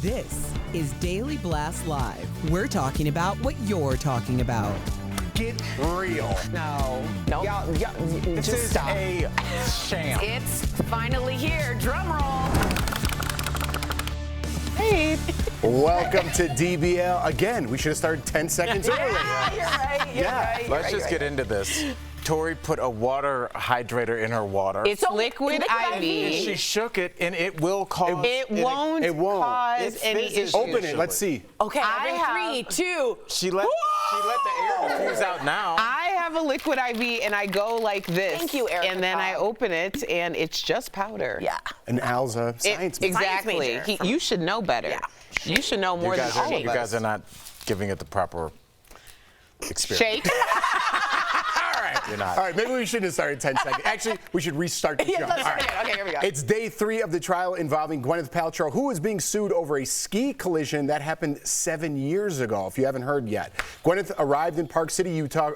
This is Daily Blast Live. We're talking about what you're talking about. Get real. No. Y'all, This just is stop. a sham. It's finally here. Drum roll. Hey. Welcome to DBL. Again, we should have started 10 seconds early. Yeah, you're right. You're right. Let's just get into this. Tori put a water hydrator in her water. It's liquid IV. And she shook it, and it will cause... It won't cause It any fizzes issues. Open it. Let's see. Okay, I every 3, 2. She let the air diffuse out now. I have a liquid IV and I go like this. Thank you, Erica. And then I open it and it's just powder. Yeah. And Al's a science major. Exactly. Science major. You should know better. Yeah. You should know more than all of us. You guys are not giving it the proper experience. Shake. You're not. All right, maybe we shouldn't have started 10 seconds. Actually, we should restart the show. let's All start again. Okay, here we go. It's day 3 of the trial involving Gwyneth Paltrow, who is being sued over a ski collision that happened 7 years ago, if you haven't heard yet. Gwyneth arrived in Park City, Utah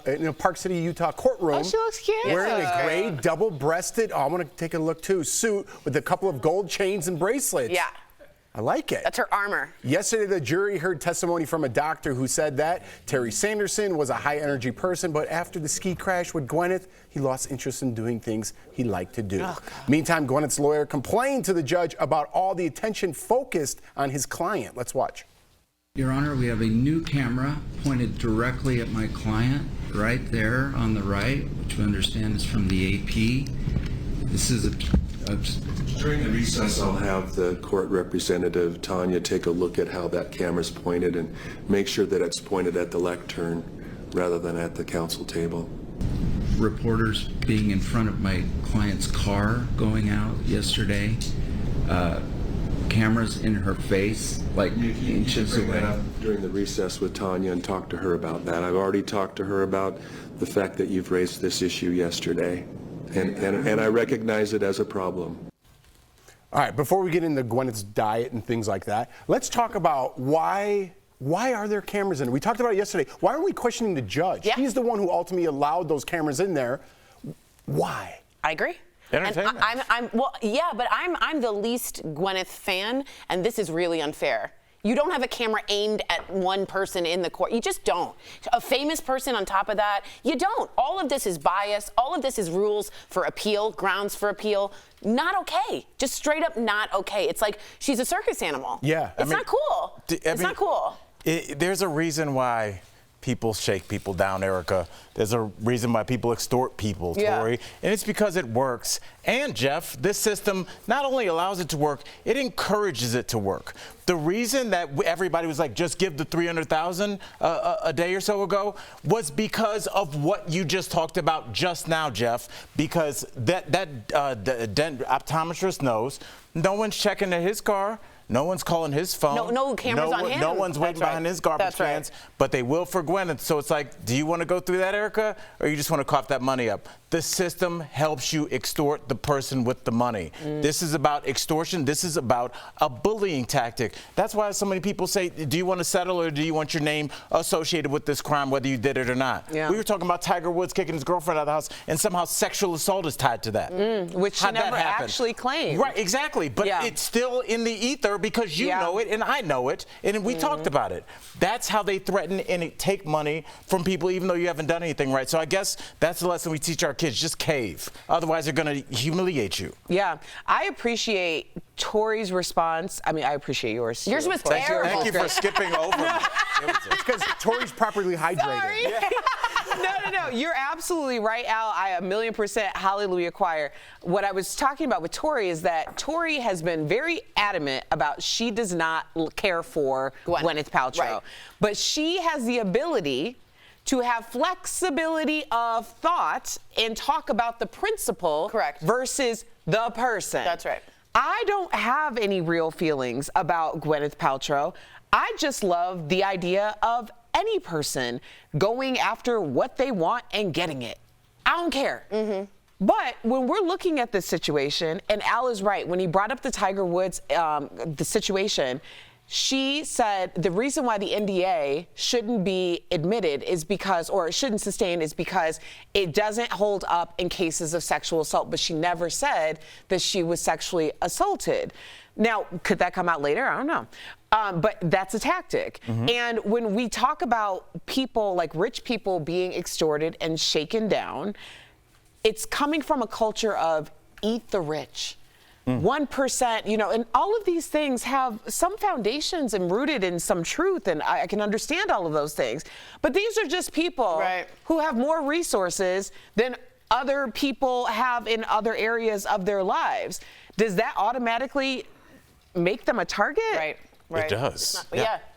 courtroom. Oh, she looks cute. Wearing a gray, double-breasted, I want to take a look too, suit with a couple of gold chains and bracelets. Yeah. I like it. That's her armor. Yesterday, the jury heard testimony from a doctor who said that Terry Sanderson was a high-energy person, but after the ski crash with Gwyneth, he lost interest in doing things he liked to do. Meantime, Gwyneth's lawyer complained to the judge about all the attention focused on his client. Let's watch. Your Honor, we have a new camera pointed directly at my client, right there on the right, which we understand is from the AP. This is During the recess, I'll have the court representative, Tanya, take a look at how that camera's pointed and make sure that it's pointed at the lectern rather than at the counsel table. reporters being in front of my client's car going out yesterday, cameras in her face, like inches away. During the recess with Tanya and talk to her about that. I've already talked to her about the fact that you've raised this issue yesterday, and I recognize it as a problem. All right, before we get into Gwyneth's diet and things like that, let's talk about why are there cameras in it? We talked about it yesterday. Why aren't we questioning the judge? Yeah. He's the one who ultimately allowed those cameras in there. Why? I agree. Entertainment. And I'm the least Gwyneth fan, and this is really unfair. You don't have a camera aimed at one person in the court. You just don't. A famous person on top of that, you don't. All of this is bias. All of this is rules for appeal, grounds for appeal. Not okay. Just straight up not okay. It's like she's a circus animal. Yeah. It's not cool. It's not cool. There's a reason why people shake people down, Erica. There's a reason why people extort people, Tori. And it's because it works. And, Jeff, this system not only allows it to work, it encourages it to work. The reason that everybody was like, just give the $300,000 a day or so ago was because of what you just talked about just now, Jeff. Because the optometrist knows no one's checking at his car. No one's calling his phone. No cameras on him. No one's waiting behind his garbage cans, but they will for Gwyneth. So it's like, do you want to go through that, Erica, or you just want to cough that money up? The system helps you extort the person with the money. This is about extortion. This is about a bullying tactic. That's why so many people say, do you want to settle or do you want your name associated with this crime, whether you did it or not? Yeah. We were talking about Tiger Woods kicking his girlfriend out of the house, and somehow sexual assault is tied to that. Which she never actually claimed. Right, exactly. But it's still in the ether because you know it and I know it, and we talked about it. That's how they threaten and take money from people even though you haven't done anything right. So I guess that's the lesson we teach our kids. Just cave. Otherwise, they're going to humiliate you. Yeah. I appreciate Tori's response. I mean, I appreciate yours too. Yours was terrible. Thank you for skipping over me. It's because Tori's properly hydrated. No. You're absolutely right, Al. I 1,000,000% hallelujah choir. What I was talking about with Tori is that Tori has been very adamant about she does not care for Gwyneth Paltrow. Right. But she has the ability to have flexibility of thought and talk about the principle versus the person. That's right. I don't have any real feelings about Gwyneth Paltrow. I just love the idea of any person going after what they want and getting it. I don't care. But when we're looking at this situation, and Al is right, when he brought up the Tiger Woods, the situation, she said the reason why the NDA shouldn't be admitted is because, or shouldn't sustain, is because it doesn't hold up in cases of sexual assault. But she never said that she was sexually assaulted. Now, could that come out later? I don't know. But that's a tactic. And when we talk about people, like rich people being extorted and shaken down, it's coming from a culture of eat the rich. 1%, you know, and all of these things have some foundations and rooted in some truth, and I can understand all of those things. But these are just people who have more resources than other people have in other areas of their lives. Does that automatically make them a target? Right. It does.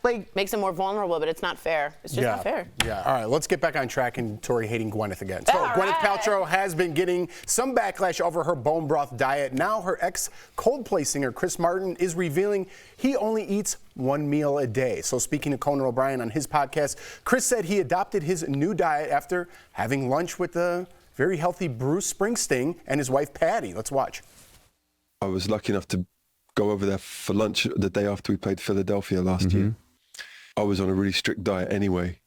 Like makes them more vulnerable, but it's not fair. It's just not fair. Yeah. All right, let's get back on track and Tori hating Gwyneth again. So Gwyneth Paltrow has been getting some backlash over her bone broth diet. Now her ex-Coldplay singer Chris Martin is revealing he only eats one meal a day. So speaking to Conan O'Brien on his podcast, Chris said he adopted his new diet after having lunch with the very healthy Bruce Springsteen and his wife Patty. Let's watch. I was lucky enough to go over there for lunch the day after we played Philadelphia last year. I was on a really strict diet anyway,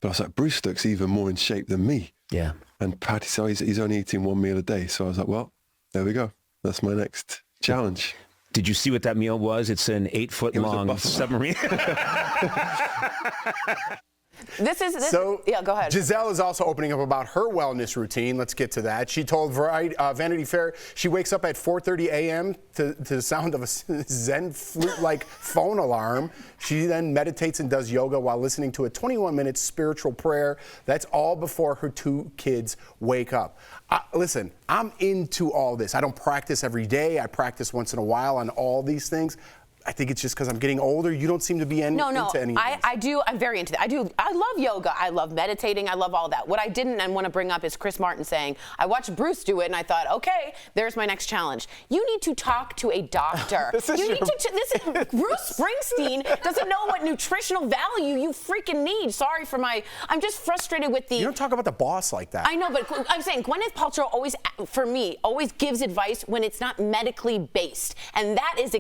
but I was like, Bruce looks even more in shape than me. Yeah. And Patty said he's only eating one meal a day. So I was like, well, there we go. That's my next challenge. Did you see what that meal was? It's an 8-foot-long submarine. Yeah, go ahead. Giselle is also opening up about her wellness routine. Let's get to that. She told Vanity Fair she wakes up at 4:30 a.m. to the sound of a Zen flute-like phone alarm. She then meditates and does yoga while listening to a 21-minute spiritual prayer. That's all before her 2 kids wake up. Listen, I'm into all this. I don't practice every day. I practice once in a while on all these things. I think it's just because I'm getting older. You don't seem to be into any of this. I do. I'm very into that. I love yoga. I love meditating. I love all that. What I didn't and want to bring up is Chris Martin saying, I watched Bruce do it and I thought, okay, there's my next challenge. You need to talk to a doctor. Bruce Springsteen doesn't know what nutritional value you freaking need. Sorry for I'm just frustrated with the. You don't talk about the boss like that. I know, but I'm saying Gwyneth Paltrow always gives advice when it's not medically based. And that is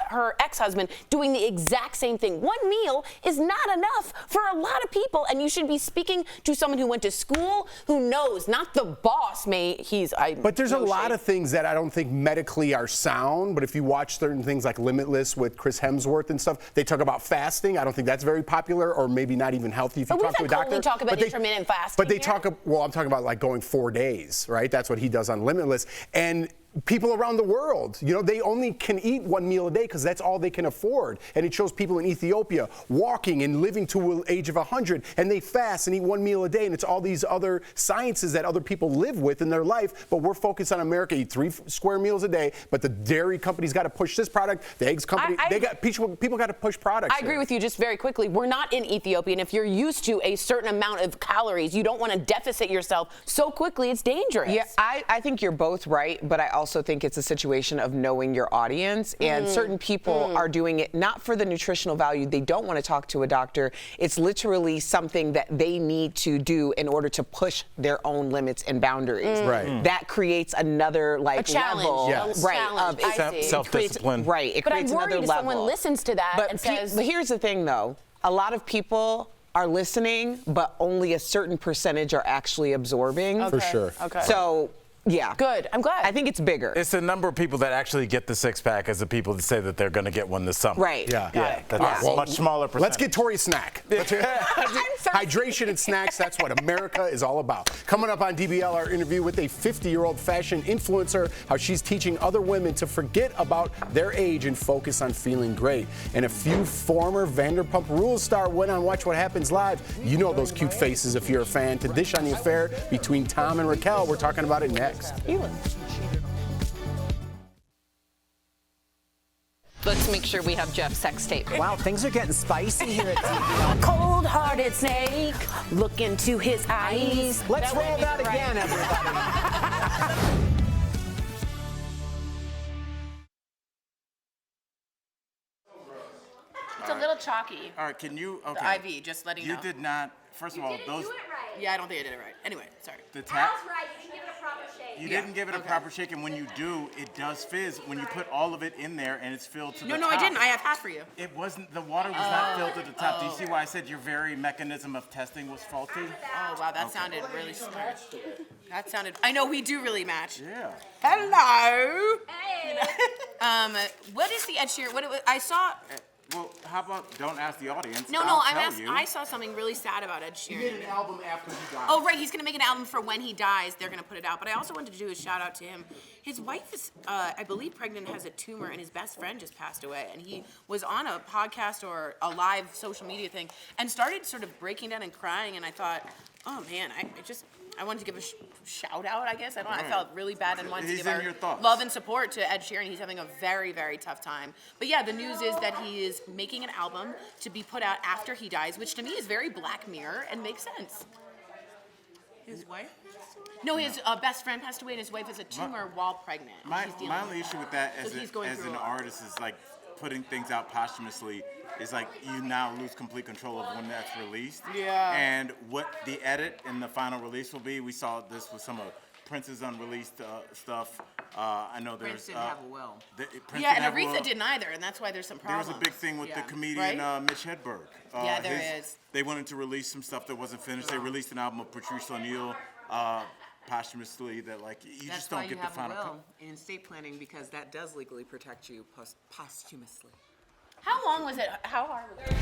her ex-husband doing the exact same thing. One meal is not enough for a lot of people, and you should be speaking to someone who went to school, who knows, not the boss. But there's a lot of things that I don't think medically are sound, but if you watch certain things like Limitless with Chris Hemsworth and stuff, they talk about fasting. I don't think that's very popular, or maybe not even healthy if you talk to a doctor. We talk about intermittent fasting. But I'm talking about like going 4 days, right? That's what he does on Limitless. And people around the world, they only can eat one meal a day because that's all they can afford. And it shows people in Ethiopia walking and living to the age of 100, and they fast and eat one meal a day. And it's all these other sciences that other people live with in their life. But we're focused on America, eat 3 square meals a day. But the dairy company's got to push this product. The eggs company, people got to push products. I agree with you just very quickly. We're not in Ethiopia. And if you're used to a certain amount of calories, you don't want to deficit yourself so quickly. It's dangerous. Yeah, I think you're both right, but I also think it's a situation of knowing your audience, and certain people are doing it not for the nutritional value. They don't want to talk to a doctor. It's literally something that they need to do in order to push their own limits and boundaries. Right. That creates another a challenge. level, Challenge. of self-discipline. Right. It but creates I'm worried another if level. someone listens to that and says. But here's the thing, though. A lot of people are listening, but only a certain percentage are actually absorbing. Okay. For sure. Okay. So. Yeah. Good. I'm glad. I think it's bigger. It's the number of people that actually get the 6-pack as the people that say that they're going to get one this summer. Right. Yeah. That's a much smaller percentage. Let's get Tori a snack. Hydration and snacks, that's what America is all about. Coming up on DBL, our interview with a 50-year-old fashion influencer, how she's teaching other women to forget about their age and focus on feeling great. And a few former Vanderpump Rules star went on Watch What Happens Live. You know those cute faces if you're a fan. To dish on the affair between Tom and Raquel. We're talking about it next. Let's make sure we have Jeff's sex tape. Wow, things are getting spicy here at DBL. Cold-hearted snake, look into his eyes. Let's roll that again, everybody. It's a little chalky. All right, can you? Okay. The IV, just letting you know. You did not. First of all, those. Yeah, I don't think I did it right. Anyway, sorry. The tap. right. You didn't give it a proper shake. You didn't give it a proper shake, and when you do, it does fizz. When you put all of it in there and it's filled to the top. No, I didn't. I have half for you. It wasn't. The water was not filled to the top. Do you see why I said your very mechanism of testing was faulty? Oh, wow, that sounded really smart. That sounded. I know we do really match. Yeah. Hello. Hey. What is the Ed Sheeran? I saw. Well, how about don't ask the audience? No, I saw something really sad about Ed Sheeran. He did an album after he died. Oh, right. He's going to make an album for when he dies. They're going to put it out. But I also wanted to do a shout out to him. His wife is, I believe, pregnant, has a tumor, and his best friend just passed away. And he was on a podcast or a live social media thing and started sort of breaking down and crying. And I thought, oh, man, I wanted to give a shout out, I guess. I felt really bad and wanted to give our love and support to Ed Sheeran. He's having a very, very tough time. But yeah, the news is that he is making an album to be put out after he dies, which to me is very Black Mirror and makes sense. His wife? No, his best friend passed away, and his wife has a tumor while pregnant. My only issue with that as an artist is like putting things out posthumously is like you now lose complete control of when that's released. Yeah. And what the edit and the final release will be. We saw this with some of Prince's unreleased stuff. I know there's Prince didn't have a will. Yeah, and Aretha didn't either, and that's why there's some problems. There was a big thing with the comedian Mitch Hedberg. Yeah, there is. They wanted to release some stuff that wasn't finished. They released an album of Patrice O'Neal posthumously that like you just don't get the final cut. In estate planning, because that does legally protect you posthumously. How long was it? How hard was it?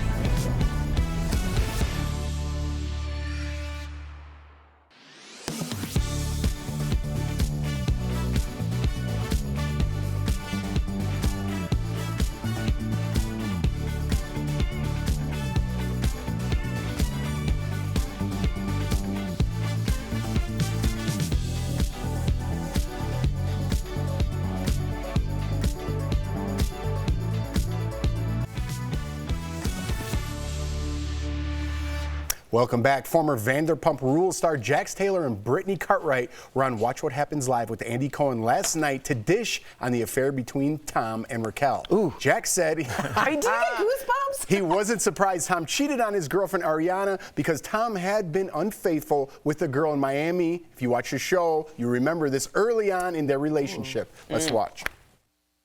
Welcome back. Former Vanderpump Rules star Jax Taylor and Brittany Cartwright were on Watch What Happens Live with Andy Cohen last night to dish on the affair between Tom and Raquel. Ooh. Jax said I do get goosebumps. he wasn't surprised Tom cheated on his girlfriend Ariana because Tom had been unfaithful with the girl in Miami. If you watch the show, you remember this early on in their relationship. Let's watch.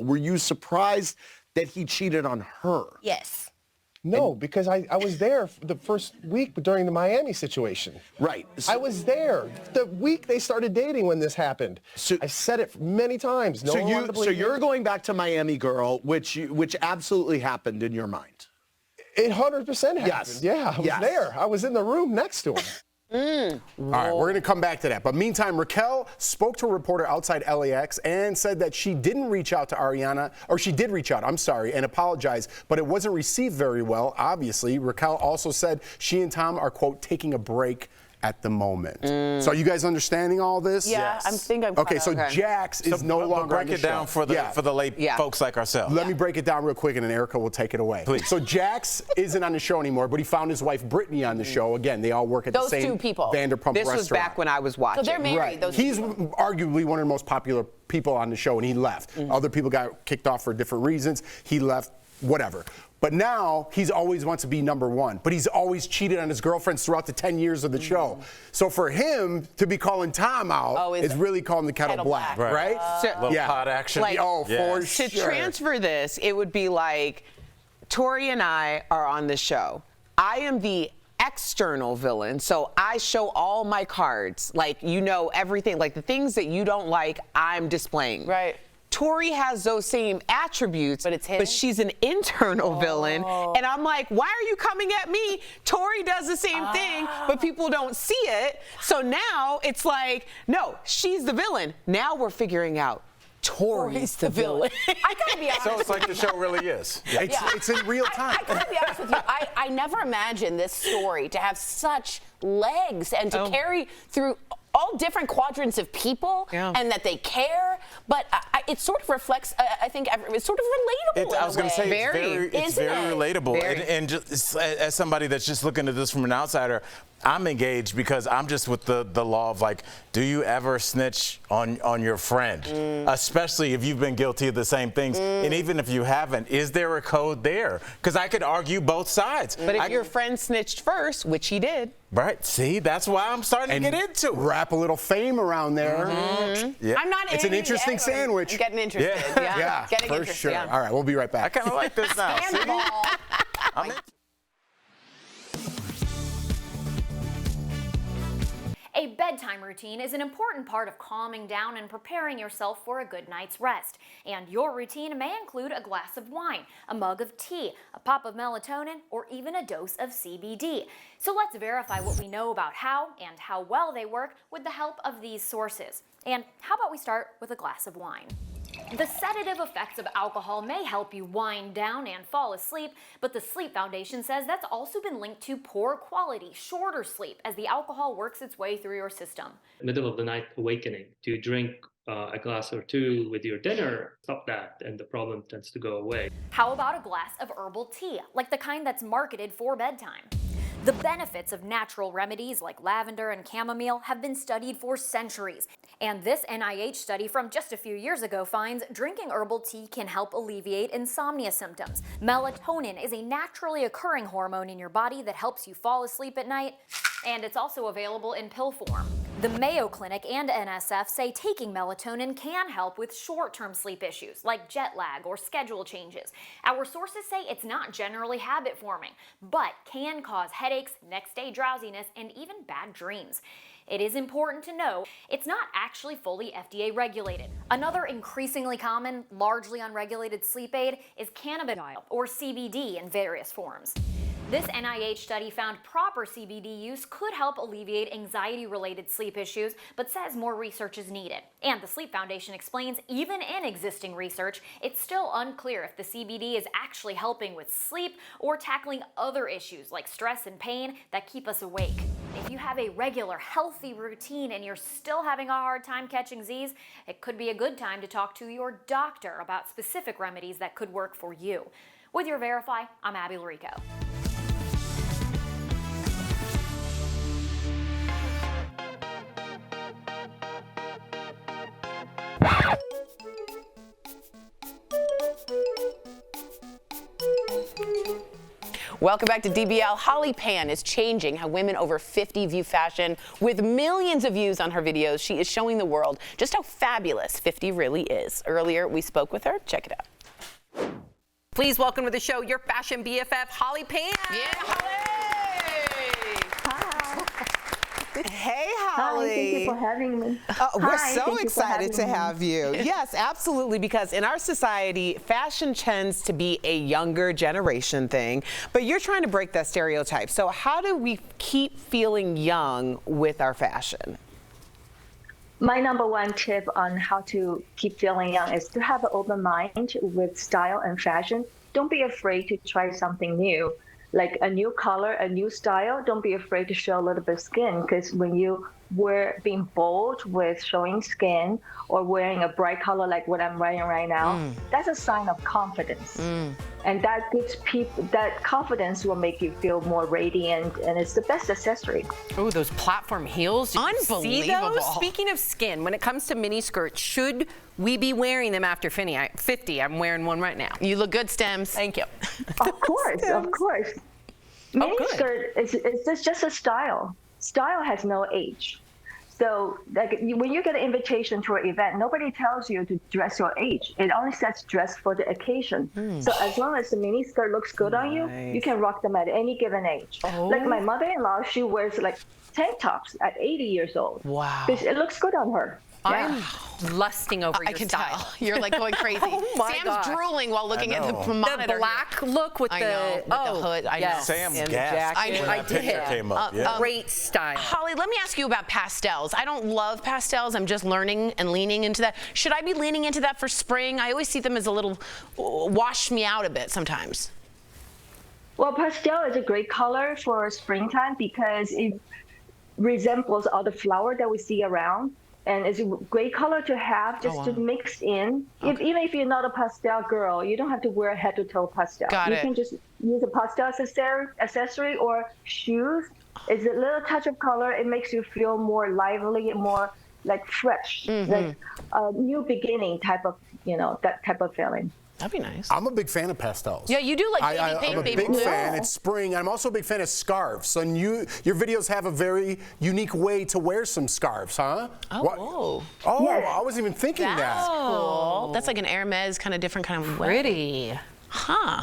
Were you surprised that he cheated on her? Yes. No, because I was there the first week during the Miami situation. Right. I was there the week they started dating when this happened. So, I said it many times. No one wanted to believe you're me. going back to Miami Girl, which absolutely happened in your mind. It 100% happened. Yes. Yeah, I was there. I was in the room next to him. All right, we're going to come back to that. But meantime, Raquel spoke to a reporter outside LAX and said that she didn't reach out to Ariana, or she did reach out, I'm sorry, and apologize, but it wasn't received very well, obviously. Raquel also said she and Tom are, quote, taking a break at the moment. So are you guys understanding all this? Yeah, Yes. I'm Okay, so Jax is no longer break on the it down show. for the lay folks like ourselves. Let me break it down real quick, and then Erica will take it away. Please. So Jax isn't on the show anymore, but he found his wife Brittany on the show. Again, they all work at the same two people. Vanderpump This restaurant. was back when I was watching. So they're married. Right. Those He's people. arguably one of the most popular people on the show, and he left. Other people got kicked off for different reasons. He left, whatever. But now he's always wants to be number one. But he's always cheated on his girlfriends throughout the 10 years of the show. So for him to be calling Tom out is really calling the kettle black, right? Little pot action. Like, for to sure. transfer this, it would be like Tori and I are on the show. I am the external villain, so I show all my cards. Like, you know, everything, like the things that you don't like, I'm displaying. Right. Tori has those same attributes, but she's an internal villain. And I'm like, why are you coming at me? Tori does the same thing, but people don't see it. So now it's like, no, she's the villain. Now we're figuring out Tori's the villain. I gotta be honest. So it's like the show really is. Yeah. It's in real time. I gotta be honest with you. I never imagined this story to have such legs and to carry through all different quadrants of people and that they care, but it sort of reflects, I think, it's sort of relatable. I was going to say, it's very relatable. And just as somebody that's just looking at this from an outsider, I'm engaged because I'm just with the law of like, do you ever snitch on your friend? Especially if you've been guilty of the same things. And even if you haven't, is there a code there? Because I could argue both sides. But if your friend snitched first, which he did. Right. See, that's why I'm starting to get into it. Wrap a little fame around there. Yeah. I'm not. It's an interesting sandwich. I'm getting interested. Yeah. Getting for interested. sure. Yeah. All right, we'll be right back. I kind of like this now. Scandal. A bedtime routine routine is an important part of calming down and preparing yourself for a good night's rest. And your routine may include a glass of wine, a mug of tea, a pop of melatonin, or even a dose of CBD. So let's verify what we know about how and how well they work with the help of these sources. And how about we start with a glass of wine? The sedative effects of alcohol may help you wind down and fall asleep, but the Sleep Foundation says that's also been linked to poor quality, shorter sleep as the alcohol works its way through your system. Middle of the night awakening, to drink a glass or two with your dinner, stop that, and the problem tends to go away. How about a glass of herbal tea, like the kind that's marketed for bedtime? The benefits of natural remedies like lavender and chamomile have been studied for centuries. And this NIH study from just a few years ago finds drinking herbal tea can help alleviate insomnia symptoms. Melatonin is a naturally occurring hormone in your body that helps you fall asleep at night, and it's also available in pill form. The Mayo Clinic and NSF say taking melatonin can help with short-term sleep issues like jet lag or schedule changes. Our sources say it's not generally habit-forming, but can cause headaches, next-day drowsiness, and even bad dreams. It is important to know it's not actually fully FDA regulated. Another increasingly common, largely unregulated sleep aid is cannabidiol, or CBD in various forms. This NIH study found proper CBD use could help alleviate anxiety-related sleep issues, but says more research is needed. And the Sleep Foundation explains even in existing research, it's still unclear if the CBD is actually helping with sleep or tackling other issues like stress and pain that keep us awake. If you have a regular, healthy routine and you're still having a hard time catching Z's, it could be a good time to talk to your doctor about specific remedies that could work for you. With your Verify, I'm Abby Larico. Welcome back to DBL. Holly Pan is changing how women over 50 view fashion. With millions of views on her videos, she is showing the world just how fabulous 50 really is. Earlier, we spoke with her. Check it out. Please welcome to the show your fashion BFF, Holly Pan. Yeah, Holly! Hey, Holly. Hi, thank you for having me. We're so excited to have you. Yes, absolutely, because in our society, fashion tends to be a younger generation thing, but you're trying to break that stereotype. So how do we keep feeling young with our fashion? My number one tip on how to keep feeling young is to have an open mind with style and fashion. Don't be afraid to try something new. Like a new color, a new style, don't be afraid to show a little bit of skin, because when you wear being bold with showing skin or wearing a bright color like what I'm wearing right now, that's a sign of confidence. And that gives people, that confidence will make you feel more radiant, and it's the best accessory. Oh, those platform heels. Did you see those? Speaking of skin, when it comes to mini skirts, should we be wearing them after 50? I'm wearing one right now. You look good, Stems. Thank you. Of course, of course. Mini skirt is just a style. Style has no age. So like when you get an invitation to an event, nobody tells you to dress your age. It only says dress for the occasion. So as long as the mini skirt looks good on you, you can rock them at any given age. Like my mother-in-law, she wears like tank tops at 80 years old. Wow. Because it looks good on her. I'm lusting over your style. Tell. You're like going crazy. Sam's drooling while looking at the monitor. The black look with the hood. I know. Sam gasped when that picture came up. Great style. Holly, let me ask you about pastels. I don't love pastels. I'm just learning and leaning into that. Should I be leaning into that for spring? I always see them as a little wash me out a bit sometimes. Well, pastel is a great color for springtime because it resembles all the flower that we see around. And it's a great color to have just to mix in. Even if you're not a pastel girl, you don't have to wear head to toe pastel. You can just use a pastel accessory or shoes. It's a little touch of color. It makes you feel more lively, more like fresh, like a new beginning type of, that type of feeling. That'd be nice. I'm a big fan of pastels. Yeah, you do like baby pink, I'm a baby big blue. fan. It's spring. I'm also a big fan of scarves. And your videos have a very unique way to wear some scarves, huh? Oh, yes. I wasn't even thinking that. That's cool. That's like an Hermes kind of different kind of pretty. Huh.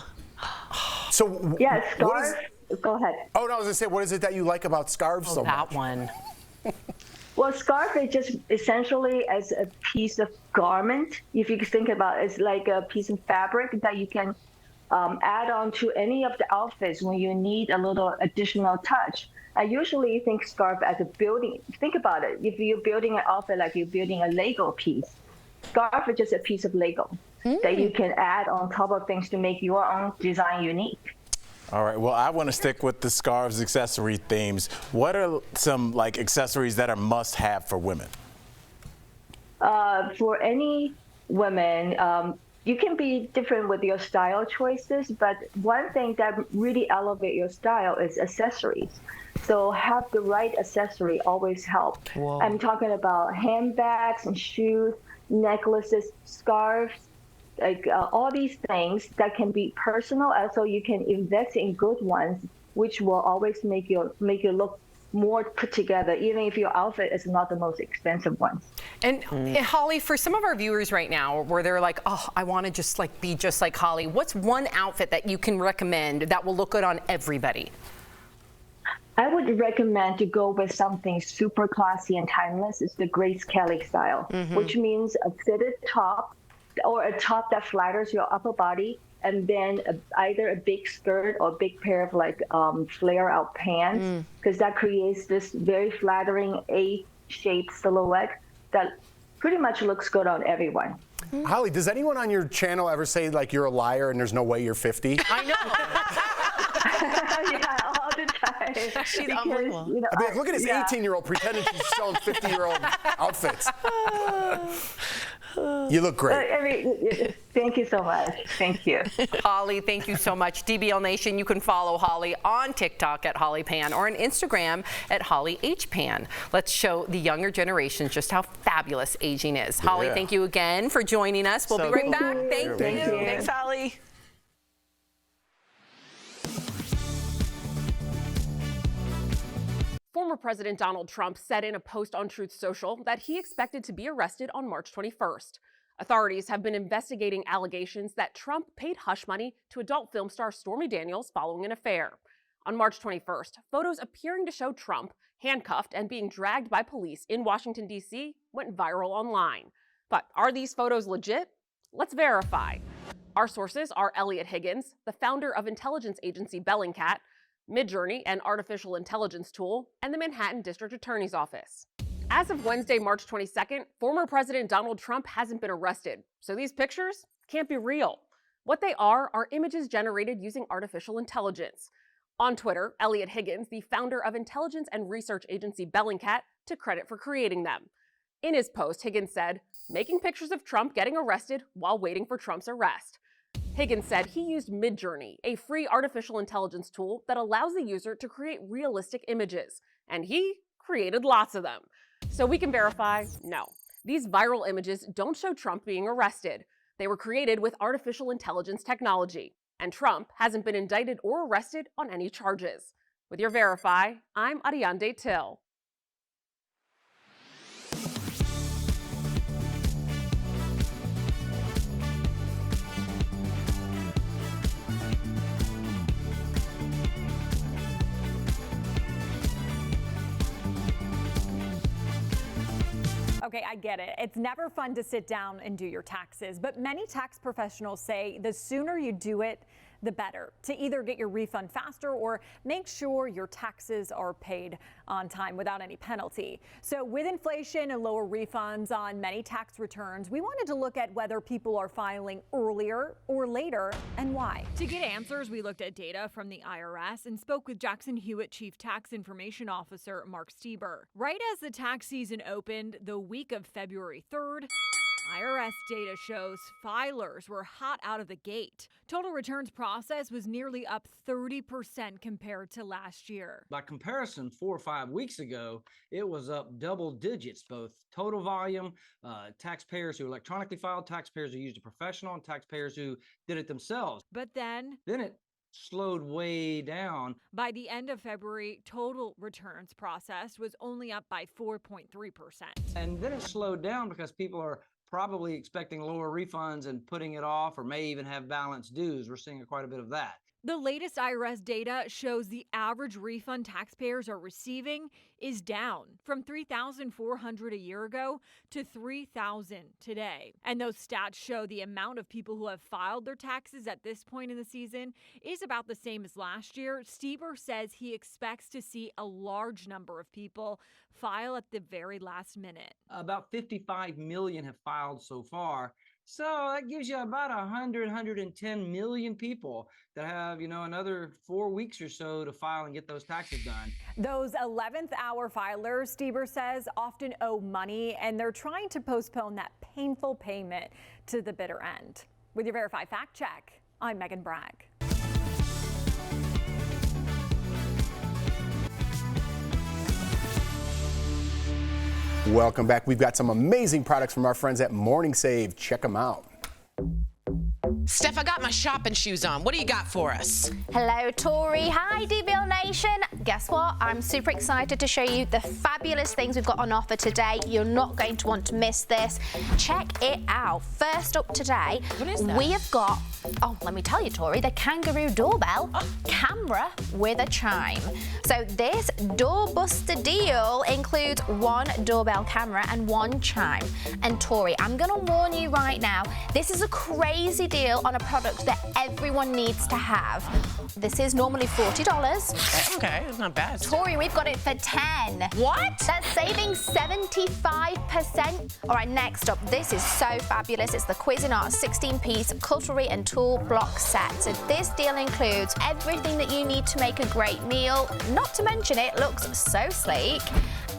So yes, scarves. Go ahead. Oh, no, I was going to say, what is it that you like about scarves so much? That one. Well, scarf is just essentially as a piece of garment. If you think about it, it's like a piece of fabric that you can add on to any of the outfits when you need a little additional touch. I usually think scarf as a building. Think about it. If you're building an outfit like you're building a Lego piece, scarf is just a piece of Lego that you can add on top of things to make your own design unique. All right, well, I want to stick with the scarves accessory themes. What are some like accessories that are must-have for women? For any women, you can be different with your style choices, but one thing that really elevate your style is accessories. So have the right accessory always help. Whoa. I'm talking about handbags and shoes, necklaces, scarves, like all these things that can be personal. Also, you can invest in good ones, which will always make you look more put together, even if your outfit is not the most expensive one. And Holly, for some of our viewers right now, where they're like, oh, I want to just like be just like Holly, what's one outfit that you can recommend that will look good on everybody? I would recommend to go with something super classy and timeless. It's the Grace Kelly style, which means a fitted top or a top that flatters your upper body, and then either a big skirt or a big pair of like flare out pants, because that creates this very flattering A-shaped silhouette that pretty much looks good on everyone. Holly, does anyone on your channel ever say like you're a liar and there's no way you're 50? I know. Yeah, all the time. She's Because, unbelievable. you know, I'd be like, look at this yeah. 18-year-old pretending she's selling 50-year-old outfits. You look great. I mean, thank you so much. Thank you. Holly, thank you so much. DBL Nation, you can follow Holly on TikTok at Holly Pan or on Instagram at Holly H Pan. Let's show the younger generations just how fabulous aging is. Holly, thank you again for joining us. We'll be right back. Thank you. Thanks, Holly. Former President Donald Trump said in a post on Truth Social that he expected to be arrested on March 21st. Authorities have been investigating allegations that Trump paid hush money to adult film star Stormy Daniels following an affair. On March 21st, photos appearing to show Trump handcuffed and being dragged by police in Washington, D.C. went viral online. But are these photos legit? Let's verify. Our sources are Elliot Higgins, the founder of intelligence agency Bellingcat, Midjourney, an artificial intelligence tool, and the Manhattan District Attorney's Office. As of Wednesday, March 22nd, former President Donald Trump hasn't been arrested, so these pictures can't be real. What they are images generated using artificial intelligence. On Twitter, Elliot Higgins, the founder of intelligence and research agency Bellingcat, took credit for creating them. In his post, Higgins said, making pictures of Trump getting arrested while waiting for Trump's arrest. Higgins said he used Midjourney, a free artificial intelligence tool that allows the user to create realistic images, and he created lots of them. So we can verify, no, these viral images don't show Trump being arrested. They were created with artificial intelligence technology, and Trump hasn't been indicted or arrested on any charges. With your Verify, I'm Ariande Till. Okay, I get it. It's never fun to sit down and do your taxes, but many tax professionals say the sooner you do it, the better, to either get your refund faster or make sure your taxes are paid on time without any penalty. So with inflation and lower refunds on many tax returns, we wanted to look at whether people are filing earlier or later and why. To get answers, we looked at data from the IRS and spoke with Jackson Hewitt Chief Tax Information Officer Mark Stieber. Right as the tax season opened, the week of February 3rd, IRS data shows filers were hot out of the gate. Total returns processed was nearly up 30% compared to last year. By comparison, 4 or 5 weeks ago, it was up double digits, both total volume, taxpayers who electronically filed, taxpayers who used a professional, and taxpayers who did it themselves. But then it slowed way down. By the end of February, total returns processed was only up by 4.3%. And then it slowed down because people are probably expecting lower refunds and putting it off, or may even have balance dues. We're seeing quite a bit of that. The latest IRS data shows the average refund taxpayers are receiving is down from $3,400 a year ago to $3,000 today. And those stats show the amount of people who have filed their taxes at this point in the season is about the same as last year. Stieber says he expects to see a large number of people file at the very last minute. About 55 million have filed so far. So that gives you about 110 million people that have, another 4 weeks or so to file and get those taxes done. Those 11th hour filers, Stieber says, often owe money, and they're trying to postpone that painful payment to the bitter end. With your Verified Fact Check, I'm Megan Bragg. Welcome back. We've got some amazing products from our friends at Morning Save. Check them out. Steph, I got my shopping shoes on. What do you got for us? Hello, Tori. Hi, DBL Nation. Guess what? I'm super excited to show you the fabulous things we've got on offer today. You're not going to want to miss this. Check it out. First up today, we have got, let me tell you, Tori, the kangaroo doorbell camera with a chime. So this doorbuster deal includes one doorbell camera and one chime. And Tori, I'm going to warn you right now, this is a crazy deal on a product that everyone needs to have. This is normally $40. Okay, it's not bad. Tori, we've got it for $10. What? That's saving 75%. All right, next up, this is so fabulous. It's the Cuisinart 16-piece cutlery and tool block set. So this deal includes everything that you need to make a great meal. Not to mention it looks so sleek.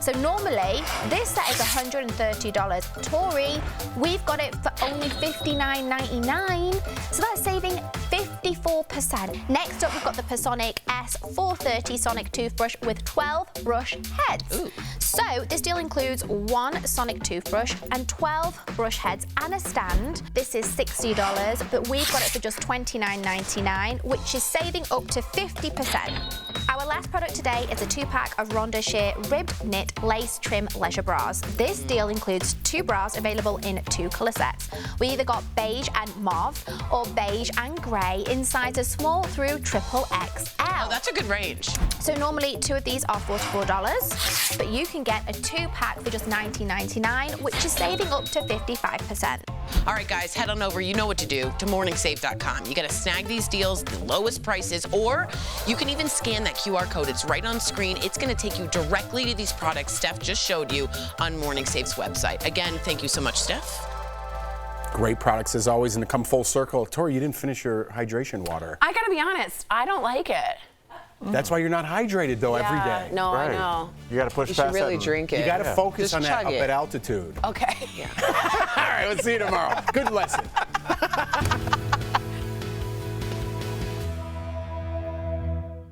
So normally, this set is $130. Tori, we've got it for only $59.99. So that's saving 54%. Next up, we've got the Pasonic S430 Sonic toothbrush with 12 brush heads. Ooh. So this deal includes one Sonic toothbrush and 12 brush heads and a stand. This is $60, but we've got it for just $29.99, which is saving up to 50%. Our last product today is a 2-pack of Ronda Sheer ribbed knit lace trim leisure bras. This deal includes 2 bras available in 2 colour sets. We either got beige and mauve or beige and grey in sizes small through XXL. Oh, that's a good range. So normally 2 of these are $44, but you can get a 2-pack for just $19.99, which is saving up to 55%. All right, guys, head on over. You know what to do, to morningsave.com. You got to snag these deals, the lowest prices, or you can even scan that QR code. It's right on screen. It's going to take you directly to these products Steph just showed you on Morning Save's website. Again, thank you so much, Steph. Great products as always, and to come full circle, Tori, you didn't finish your hydration water. I got to be honest, I don't like it. That's why you're not hydrated though every day. No, I know. You got to push You past should really that. drink it. You got to focus Just on that chug up it. at altitude. Okay. All right, we'll see you tomorrow. Good lesson.